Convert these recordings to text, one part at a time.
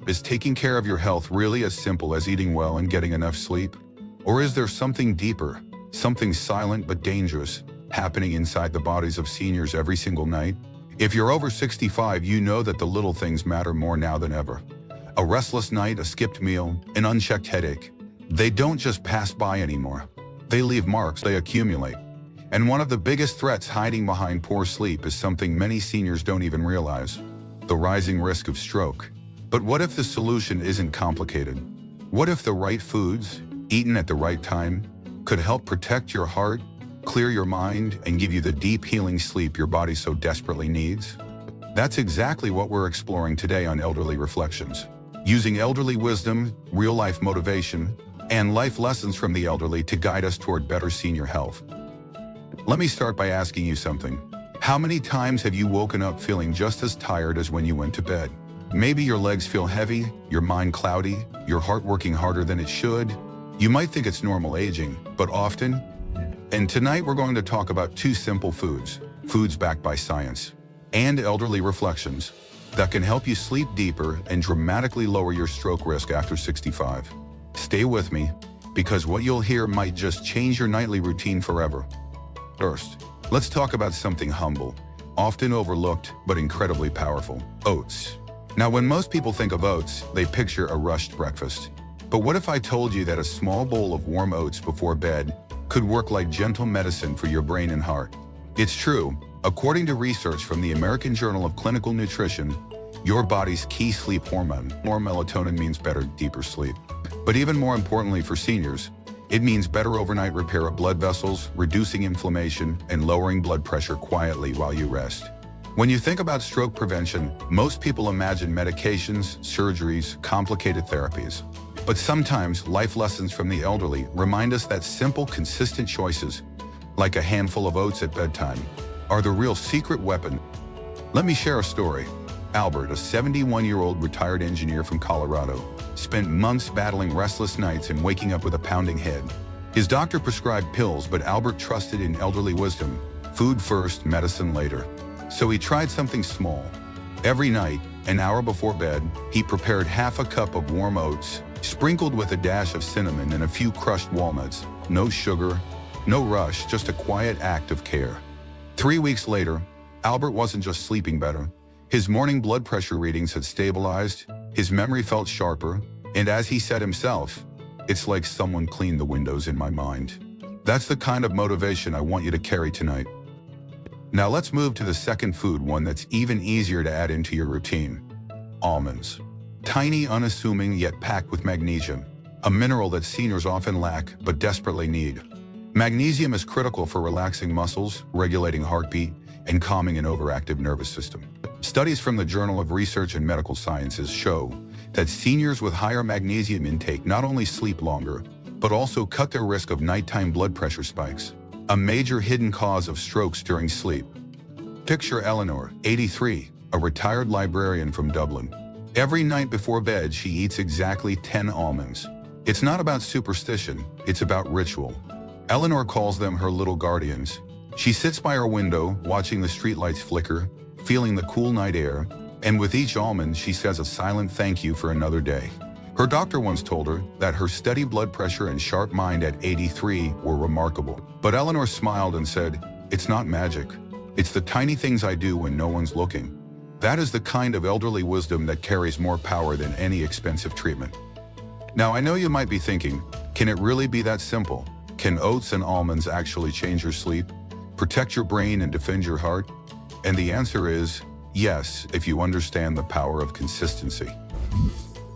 Is taking care of your health really as simple as eating well and getting enough sleep? Or is there something deeper, something silent but dangerous, happening inside the bodies of seniors every single night? If you're over 65, you know that the little things matter more now than ever. A restless night, a skipped meal, an unchecked headache. They don't just pass by anymore. They leave marks, they accumulate. And one of the biggest threats hiding behind poor sleep is something many seniors don't even realize: the rising risk of stroke. But what if the solution isn't complicated? What if the right foods, eaten at the right time, could help protect your heart, clear your mind, and give you the deep healing sleep your body so desperately needs? That's exactly what we're exploring today on Elderly Reflections. Using elderly wisdom, real-life motivation, and life lessons from the elderly to guide us toward better senior health. Let me start by asking you something. How many times have you woken up feeling just as tired as when you went to bed? Maybe your legs feel heavy, your mind cloudy, your heart working harder than it should. You might think it's normal aging, but often. And tonight we're going to talk about two simple foods backed by science, and elderly reflections that can help you sleep deeper and dramatically lower your stroke risk after 65. Stay with me, because what you'll hear might just change your nightly routine forever. First, let's talk about something humble, often overlooked, but incredibly powerful: oats. Now, when most people think of oats, they picture a rushed breakfast. But what if I told you that a small bowl of warm oats before bed could work like gentle medicine for your brain and heart? It's true. According to research from the American Journal of Clinical Nutrition, your body's key sleep hormone, more melatonin, means better, deeper sleep. But even more importantly for seniors, it means better overnight repair of blood vessels, reducing inflammation, and lowering blood pressure quietly while you rest. When you think about stroke prevention, most people imagine medications, surgeries, complicated therapies. But sometimes life lessons from the elderly remind us that simple, consistent choices, like a handful of oats at bedtime, are the real secret weapon. Let me share a story. Albert, a 71-year-old retired engineer from Colorado, spent months battling restless nights and waking up with a pounding head. His doctor prescribed pills, but Albert trusted in elderly wisdom: food first, medicine later. So he tried something small. Every night, an hour before bed, he prepared half a cup of warm oats, sprinkled with a dash of cinnamon and a few crushed walnuts. No sugar, no rush, just a quiet act of care. 3 weeks later, Albert wasn't just sleeping better. His morning blood pressure readings had stabilized, his memory felt sharper, and as he said himself, "It's like someone cleaned the windows in my mind." That's the kind of motivation I want you to carry tonight. Now let's move to the second food, one that's even easier to add into your routine: almonds. Tiny, unassuming, yet packed with magnesium, a mineral that seniors often lack but desperately need. Magnesium is critical for relaxing muscles, regulating heartbeat, and calming an overactive nervous system. Studies from the Journal of Research in Medical Sciences show that seniors with higher magnesium intake not only sleep longer, but also cut their risk of nighttime blood pressure spikes, a major hidden cause of strokes during sleep. Picture Eleanor, 83, a retired librarian from Dublin. Every night before bed, she eats exactly 10 almonds. It's not about superstition, it's about ritual. Eleanor calls them her little guardians. She sits by her window, watching the streetlights flicker, feeling the cool night air, and with each almond, she says a silent thank you for another day. Her doctor once told her that her steady blood pressure and sharp mind at 83 were remarkable. But Eleanor smiled and said, "It's not magic. It's the tiny things I do when no one's looking." That is the kind of elderly wisdom that carries more power than any expensive treatment. Now, I know you might be thinking, can it really be that simple? Can oats and almonds actually change your sleep, protect your brain, and defend your heart? And the answer is yes, if you understand the power of consistency.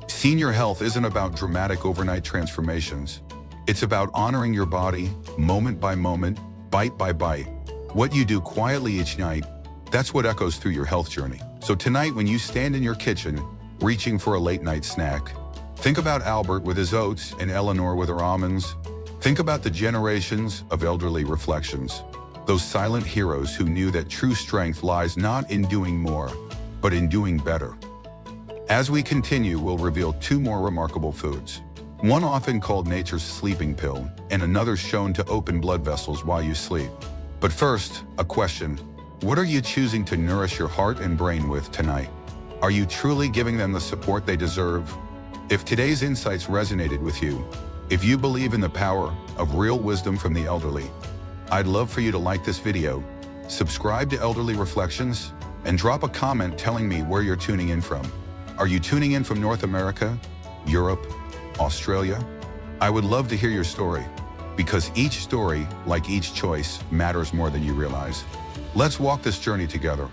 Senior health isn't about dramatic overnight transformations. It's about honoring your body, moment by moment, bite by bite. What you do quietly each night, that's what echoes through your health journey. So tonight, when you stand in your kitchen, reaching for a late-night snack, think about Albert with his oats and Eleanor with her almonds. Think about the generations of elderly reflections, those silent heroes who knew that true strength lies not in doing more, but in doing better. As we continue, we'll reveal two more remarkable foods. One often called nature's sleeping pill, and another shown to open blood vessels while you sleep. But first, a question. What are you choosing to nourish your heart and brain with tonight? Are you truly giving them the support they deserve? If today's insights resonated with you, if you believe in the power of real wisdom from the elderly, I'd love for you to like this video, subscribe to Elderly Reflections, and drop a comment telling me where you're tuning in from. Are you tuning in from North America, Europe, Australia? I would love to hear your story, because each story, like each choice, matters more than you realize. Let's walk this journey together,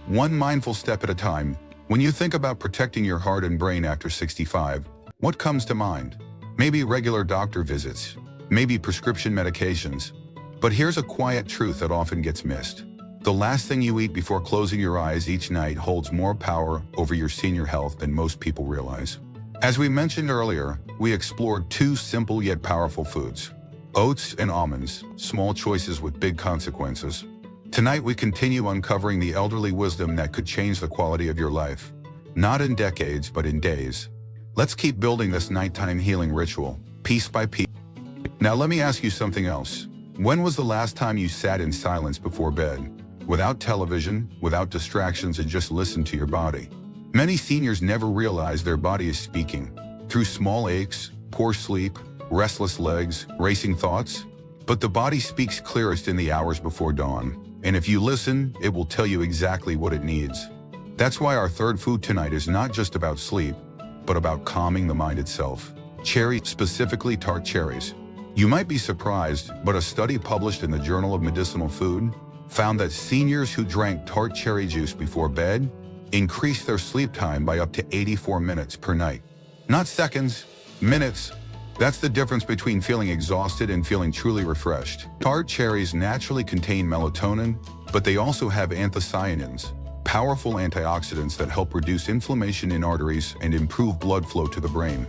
one mindful step at a time. When you think about protecting your heart and brain after 65, what comes to mind? Maybe regular doctor visits, maybe prescription medications. But here's a quiet truth that often gets missed. The last thing you eat before closing your eyes each night holds more power over your senior health than most people realize. As we mentioned earlier, we explored two simple yet powerful foods: oats and almonds, small choices with big consequences. Tonight we continue uncovering the elderly wisdom that could change the quality of your life. Not in decades, but in days. Let's keep building this nighttime healing ritual, piece by piece. Now let me ask you something else. When was the last time you sat in silence before bed? Without television, without distractions, and just listened to your body? Many seniors never realize their body is speaking. Through small aches, poor sleep, restless legs, racing thoughts. But the body speaks clearest in the hours before dawn. And if you listen, it will tell you exactly what it needs. That's why our third food tonight is not just about sleep, but about calming the mind itself. Cherries, specifically tart cherries. You might be surprised, but a study published in the Journal of Medicinal Food found that seniors who drank tart cherry juice before bed increased their sleep time by up to 84 minutes per night. Not seconds, minutes. That's the difference between feeling exhausted and feeling truly refreshed. Tart cherries naturally contain melatonin, but they also have anthocyanins, powerful antioxidants that help reduce inflammation in arteries and improve blood flow to the brain.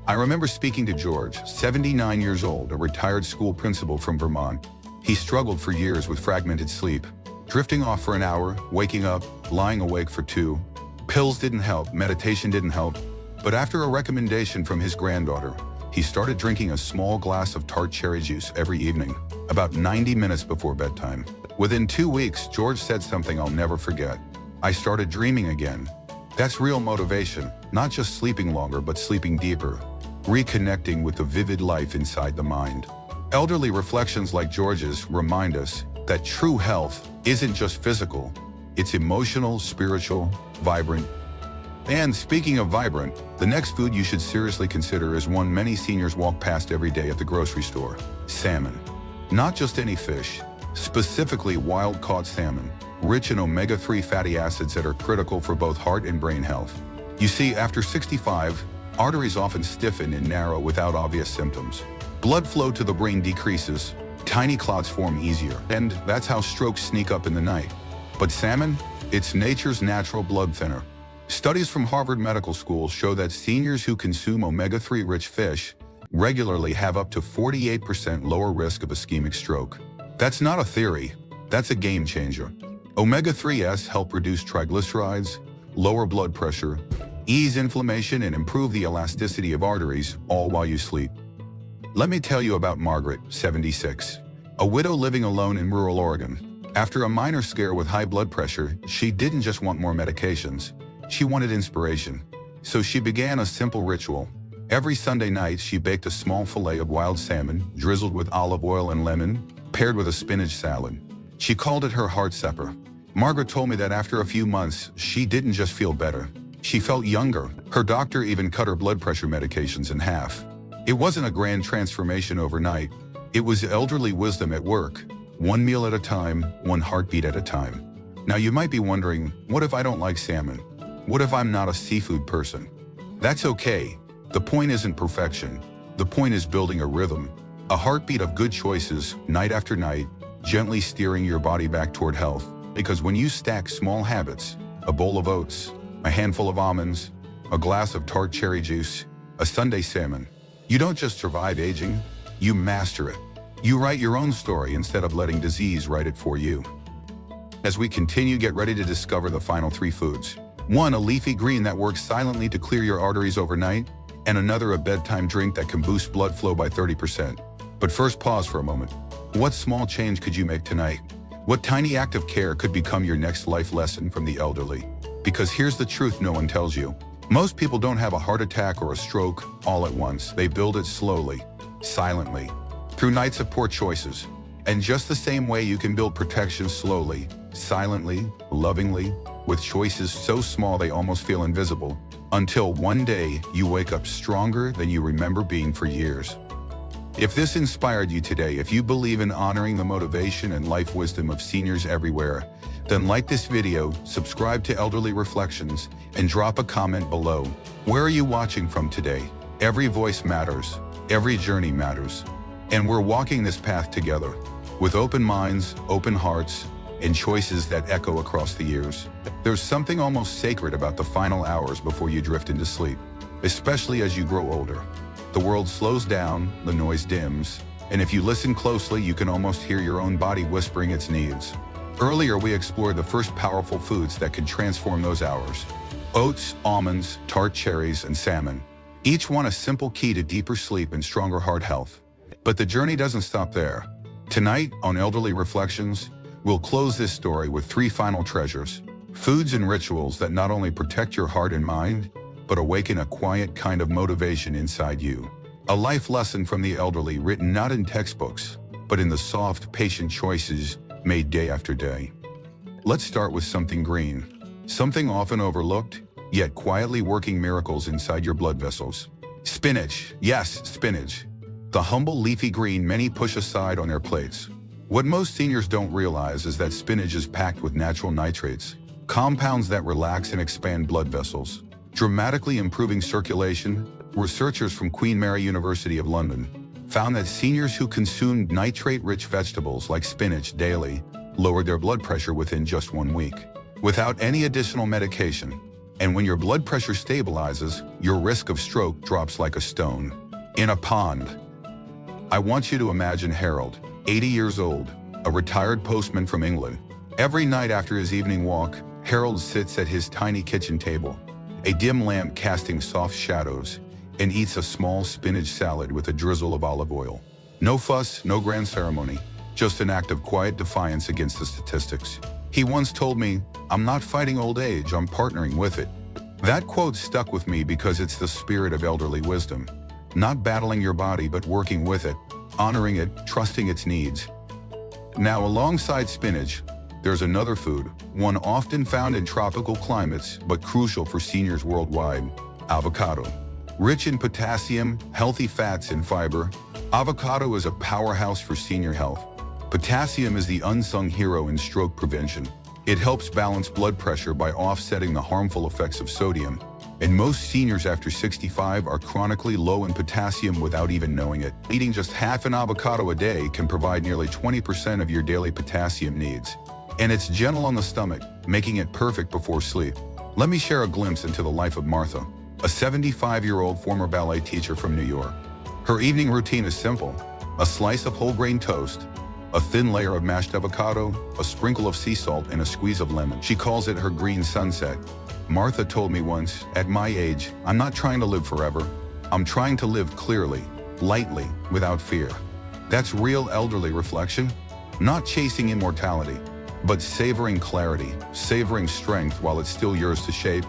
I remember speaking to George, 79 years old, a retired school principal from Vermont. He struggled for years with fragmented sleep, drifting off for an hour, waking up, lying awake for 2. Pills didn't help, meditation didn't help. But after a recommendation from his granddaughter, he started drinking a small glass of tart cherry juice every evening, about 90 minutes before bedtime. Within 2 weeks, George said something I'll never forget. I started dreaming again. That's real motivation, not just sleeping longer, but sleeping deeper, reconnecting with the vivid life inside the mind. Elderly reflections like George's remind us that true health isn't just physical, it's emotional, spiritual, vibrant. And speaking of vibrant, the next food you should seriously consider is one many seniors walk past every day at the grocery store: salmon. Not just any fish, specifically wild-caught salmon, rich in omega-3 fatty acids that are critical for both heart and brain health. You see, after 65, arteries often stiffen and narrow without obvious symptoms. Blood flow to the brain decreases, tiny clots form easier, and that's how strokes sneak up in the night. But salmon? It's nature's natural blood thinner. Studies from Harvard Medical School show that seniors who consume omega-3 rich fish regularly have up to 48% lower risk of ischemic stroke. That's not a theory, that's a game changer. Omega-3s help reduce triglycerides, lower blood pressure, ease inflammation, and improve the elasticity of arteries, all while you sleep. Let me tell you about Margaret, 76, a widow living alone in rural Oregon. After a minor scare with high blood pressure, she didn't just want more medications. She wanted inspiration. So she began a simple ritual. Every Sunday night, she baked a small fillet of wild salmon, drizzled with olive oil and lemon, paired with a spinach salad. She called it her heart supper. Margaret told me that after a few months, she didn't just feel better. She felt younger. Her doctor even cut her blood pressure medications in half. It wasn't a grand transformation overnight. It was elderly wisdom at work. One meal at a time, one heartbeat at a time. Now you might be wondering, what if I don't like salmon? What if I'm not a seafood person? That's okay. The point isn't perfection. The point is building a rhythm, a heartbeat of good choices, night after night, gently steering your body back toward health. Because when you stack small habits, a bowl of oats, a handful of almonds, a glass of tart cherry juice, a Sunday salmon, you don't just survive aging, you master it. You write your own story instead of letting disease write it for you. As we continue, get ready to discover the final 3 foods. 1, a leafy green that works silently to clear your arteries overnight, and another, a bedtime drink that can boost blood flow by 30%. But first, pause for a moment. What small change could you make tonight? What tiny act of care could become your next life lesson from the elderly? Because here's the truth no one tells you. Most people don't have a heart attack or a stroke all at once. They build it slowly, silently, through nights of poor choices. And just the same way you can build protection slowly, silently, lovingly, with choices so small they almost feel invisible, until one day you wake up stronger than you remember being for years. If this inspired you today, if you believe in honoring the motivation and life wisdom of seniors everywhere, then like this video, subscribe to Elderly Reflections, and drop a comment below. Where are you watching from today? Every voice matters. Every journey matters. And we're walking this path together, with open minds, open hearts, and choices that echo across the years. There's something almost sacred about the final hours before you drift into sleep, especially as you grow older. The world slows down, the noise dims, and if you listen closely, you can almost hear your own body whispering its needs. Earlier, we explored the first powerful foods that can transform those hours. Oats, almonds, tart cherries, and salmon. Each one a simple key to deeper sleep and stronger heart health. But the journey doesn't stop there. Tonight, on Elderly Reflections, we'll close this story with 3 final treasures. Foods and rituals that not only protect your heart and mind, but awaken a quiet kind of motivation inside you. A life lesson from the elderly written not in textbooks, but in the soft, patient choices made day after day. Let's start with something green. Something often overlooked, yet quietly working miracles inside your blood vessels. Spinach. Yes, spinach. The humble leafy green many push aside on their plates. What most seniors don't realize is that spinach is packed with natural nitrates, compounds that relax and expand blood vessels, dramatically improving circulation. Researchers from Queen Mary University of London found that seniors who consumed nitrate-rich vegetables like spinach daily lowered their blood pressure within just 1 week, without any additional medication. And when your blood pressure stabilizes, your risk of stroke drops like a stone in a pond. I want you to imagine Harold, 80 years old, a retired postman from England. Every night after his evening walk, Harold sits at his tiny kitchen table, a dim lamp casting soft shadows, and eats a small spinach salad with a drizzle of olive oil. No fuss, no grand ceremony, just an act of quiet defiance against the statistics. He once told me, "I'm not fighting old age, I'm partnering with it." That quote stuck with me because it's the spirit of elderly wisdom. Not battling your body, but working with it, honoring it, trusting its needs. Now, alongside spinach, there's another food, one often found in tropical climates, but crucial for seniors worldwide: avocado. Rich in potassium, healthy fats, and fiber, avocado is a powerhouse for senior health. Potassium is the unsung hero in stroke prevention. It helps balance blood pressure by offsetting the harmful effects of sodium. And most seniors after 65 are chronically low in potassium without even knowing it. Eating just half an avocado a day can provide nearly 20% of your daily potassium needs. And it's gentle on the stomach, making it perfect before sleep. Let me share a glimpse into the life of Martha, a 75-year-old former ballet teacher from New York. Her evening routine is simple: a slice of whole grain toast, a thin layer of mashed avocado, a sprinkle of sea salt, and a squeeze of lemon. She calls it her green sunset. Martha told me once, "At my age, I'm not trying to live forever. I'm trying to live clearly, lightly, without fear." That's real elderly reflection. Not chasing immortality, but savoring clarity, savoring strength while it's still yours to shape.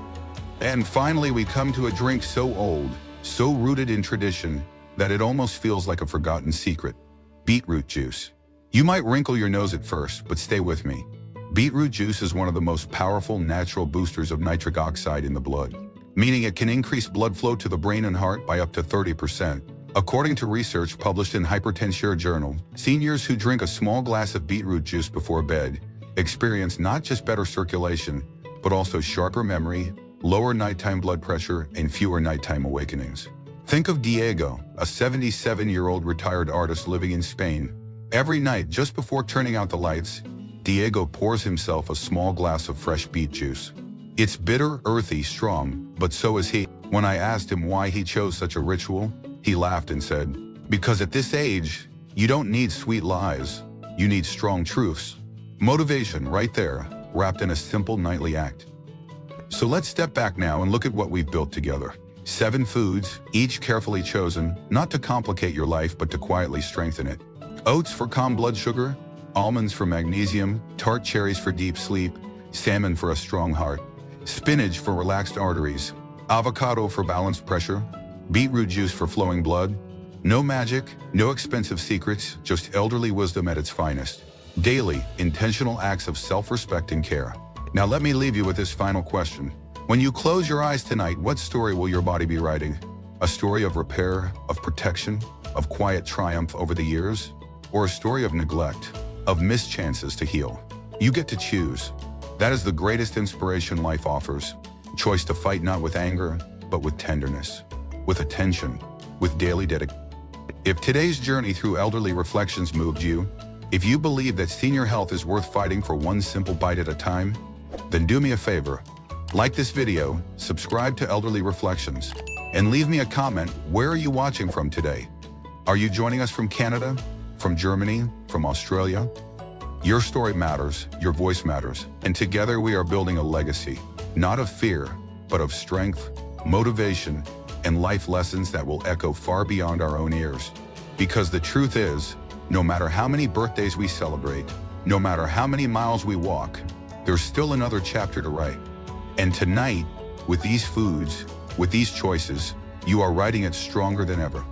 And finally, we come to a drink so old, so rooted in tradition, that it almost feels like a forgotten secret: beetroot juice. You might wrinkle your nose at first, but stay with me. Beetroot juice is one of the most powerful natural boosters of nitric oxide in the blood, meaning it can increase blood flow to the brain and heart by up to 30%. According to research published in Hypertension Journal, seniors who drink a small glass of beetroot juice before bed experience not just better circulation, but also sharper memory, lower nighttime blood pressure, and fewer nighttime awakenings. Think of Diego, a 77-year-old retired artist living in Spain. Every night, just before turning out the lights, Diego pours himself a small glass of fresh beet juice. It's bitter, earthy, strong, but so is he. When I asked him why he chose such a ritual, he laughed and said, "Because at this age, you don't need sweet lies, you need strong truths." Motivation right there, wrapped in a simple nightly act. So let's step back now and look at what we've built together. 7 foods, each carefully chosen, not to complicate your life, but to quietly strengthen it. Oats for calm blood sugar, almonds for magnesium, tart cherries for deep sleep, salmon for a strong heart. spinach for relaxed arteries, avocado for balanced pressure, beetroot juice for flowing blood. No magic, no expensive secrets, just elderly wisdom at its finest. Daily, intentional acts of self-respect and care. Now let me leave you with this final question. When you close your eyes tonight, what story will your body be writing? A story of repair, of protection, of quiet triumph over the years? Or a story of neglect, of missed chances to heal? You get to choose. That is the greatest inspiration life offers. Choice to fight not with anger, but with tenderness, with attention, with daily dedication. If today's journey through elderly reflections moved you, if you believe that senior health is worth fighting for one simple bite at a time, then do me a favor. Like this video, subscribe to Elderly Reflections, and leave me a comment. Where are you watching from today? Are you joining us from Canada, from Germany, from Australia? Your story matters, your voice matters, and together we are building a legacy, not of fear, but of strength, motivation, and life lessons that will echo far beyond our own ears. Because the truth is, no matter how many birthdays we celebrate, no matter how many miles we walk, there's still another chapter to write. And tonight, with these foods, with these choices, you are writing it stronger than ever.